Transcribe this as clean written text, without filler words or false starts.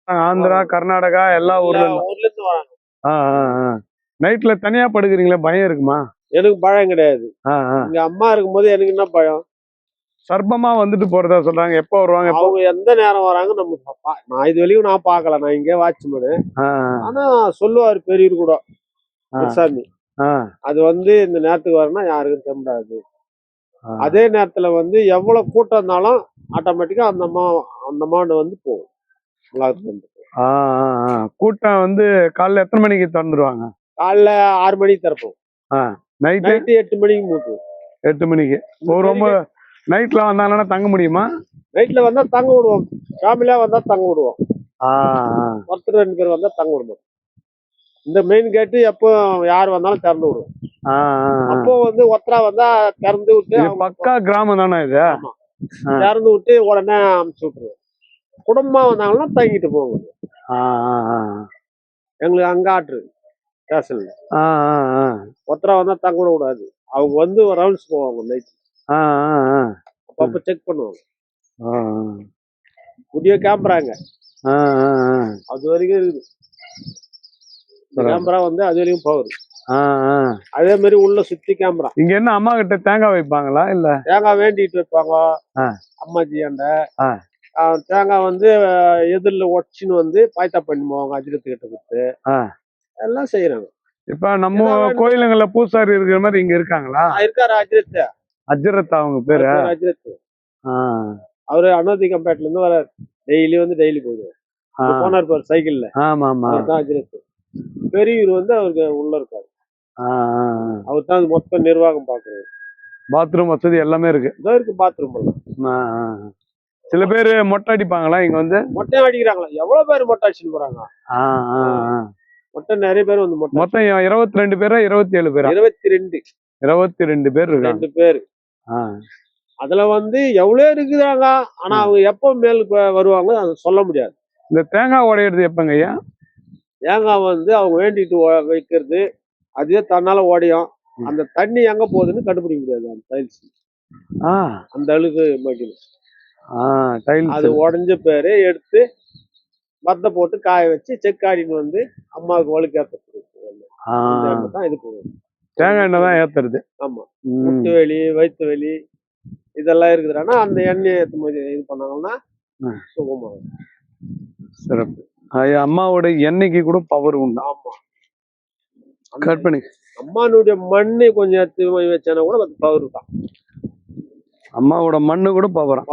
ஆந்திரா, கர்நாடகா எல்லா ஊர்ல ஊர்ல இருந்து வராங்க. நைட்ல தனியா படுக்கிறீங்களா? பயம் இருக்குமா? எனக்கு பயம் கிடையாது. இங்க அம்மா இருக்கும்போது எனக்கு என்ன பயம்? சர்ப்பமா வந்துட்டு போறதா சொல்றாங்க. எப்போ வருவாங்க? அவங்க எந்த நேரம் வராங்க நம்ம நான் இது வரையும் நான் பாக்கல. நான் இங்கே வாட்ச்மேனு. ஆனா சொல்லுவாரு பெரியவர் கூட சாமி, அது வந்து இந்த நேரத்துக்கு வரணும்னா யாருக்கும் தெம்படாது. அதே நேரத்துல வந்து எவ்வளவு கூட்டம் இருந்தாலும் ஆட்டோமேட்டிக்கா அந்த அம்மாண்டு வந்து போகும். கூட்டம் வந்து காலைல எத்தனை மணிக்கு திறந்துருவாங்க? காலைல 6 மணிக்கு திறப்போம். நைட்டு 8 மணிக்கு மூட்டுவோம். 8 மணிக்கு. ரொம்ப நைட்ல வந்தாங்கன்னா தங்க முடியுமா? நைட்ல வந்தா தங்க விடுவோம். ஃபேமிலியா வந்தா தங்க விடுவோம். ஒருத்தர் 2 பேர் வந்தா தங்க விடுவோம். இந்த மெயின் கேட்டு எப்போ யார் வந்தாலும் திறந்து விடுவோம். அப்போ வந்து ஒத்தரா வந்தா திறந்து விட்டு பக்கா கிராமம் தானே இது? திறந்து விட்டு உடனே அனுப்பிச்சு விட்டுருவோம். குடும்பமா வந்தாங்கன்னா தங்கிட்டு போவோம். எங்களுக்கு அங்க ஆட்ரு ஸ்டேஷன்ல ஒத்தரா வந்தா தங்க விட கூடாது. அவங்க வந்து ரவுண்ட்ஸ் போவாங்க நைட். அப்ப செக் பண்ணுவாங்க. புதிய கேமராங்க அது வரைக்கும் இருக்குது. கேமரா வந்து அது வரைக்கும் போகுது. அதே மாதிரி உள்ள சுத்தி கேமரா. இங்க என்ன அம்மா கிட்ட தேங்காய் வைப்பாங்களா? இல்ல தேங்காய் வேண்டிட்டு வைப்பாங்க அம்மாஜி ஆண்ட. தேங்காய் வந்து எதிரில் ஒடிச்சுன்னு வந்து பாய்த்தா பண்ணுவாங்க. அஜிரத்து கிட்ட கொடுத்து எல்லாம் செய்யறாங்க. இப்ப நம்ம கோயிலுங்கள்ல பூசாரி இருக்கிற மாதிரி இங்க இருக்காங்களா? இருக்காரு அஜிரத். அஜிரத் அவங்க பேரு? அஜிரத். அவரு அனோதி கம்பேட்ல இருந்து வராரு. டெய்லி வந்து டெய்லி போயிடுவாரு. போனார் பாரு சைக்கிள்ல. அஜிரத். பெரியவர் வந்து அவருக்கு உள்ள இருக்காரு. அவர் தான் மொத்த நிர்வாகம் பாக்குறாரு. பாத்ரூம் வசதி எல்லாமே இருக்கு. பாத்ரூம் எல்லாம். சில பேரு மொட்டை அடிப்பாங்களா இங்க வந்து? மொட்டை அடிக்கிறாங்களா? எவ்வளவு பேர் மொட்டை அடிச்சுட்டு போறாங்க. மொட்டை நிறைய பேர் வந்து மொத்தம் 22 பேரா 27 பேரா? 22 பேர் இருக்காங்க. 2 பேர். அதுல வந்து எவ்வளவு இருக்குறாங்க. ஆனா அவங்க எப்ப மேல் வருவாங்க அதை சொல்ல முடியாது. இந்த தேங்காய் உடையிறது எப்பங்க ஐயா? தேங்காய் வந்து அவங்க வேண்டிட்டு வைக்கிறது. அதுவே தன்னால உடையும். அந்த தண்ணி எங்க போகுதுன்னு கண்டுபிடிக்க முடியாது. அந்த டைல்ஸ் அந்த அளவுக்கு மாட்டேங்குது. அது உடஞ்ச பேரு எடுத்து மத்த போட்டு காய வச்சு செக் ஆடின்னு வந்து அம்மாவுக்கு வழுக்கு ஏத்துறது. இது போடுவோம். தேங்காய் எண்ணெய் தான் ஏத்துறது. ஆமா. முட்டு வலி, வயிற்று வலி இதெல்லாம் இருக்குதுன்னா அந்த எண்ணெய் இது பண்ணாங்கன்னா சுகமாகும். சிறப்பு. அம்மாவோட எண்ணெய்க்கு கூட பவர் உண்டு. ஆமா. கட் பண்ணி அம்மானுடைய மண்ணு கொஞ்சம் எடுத்து வச்சானா கூட பவர் தான். அம்மாவோட மண்ணு கூட பவர்.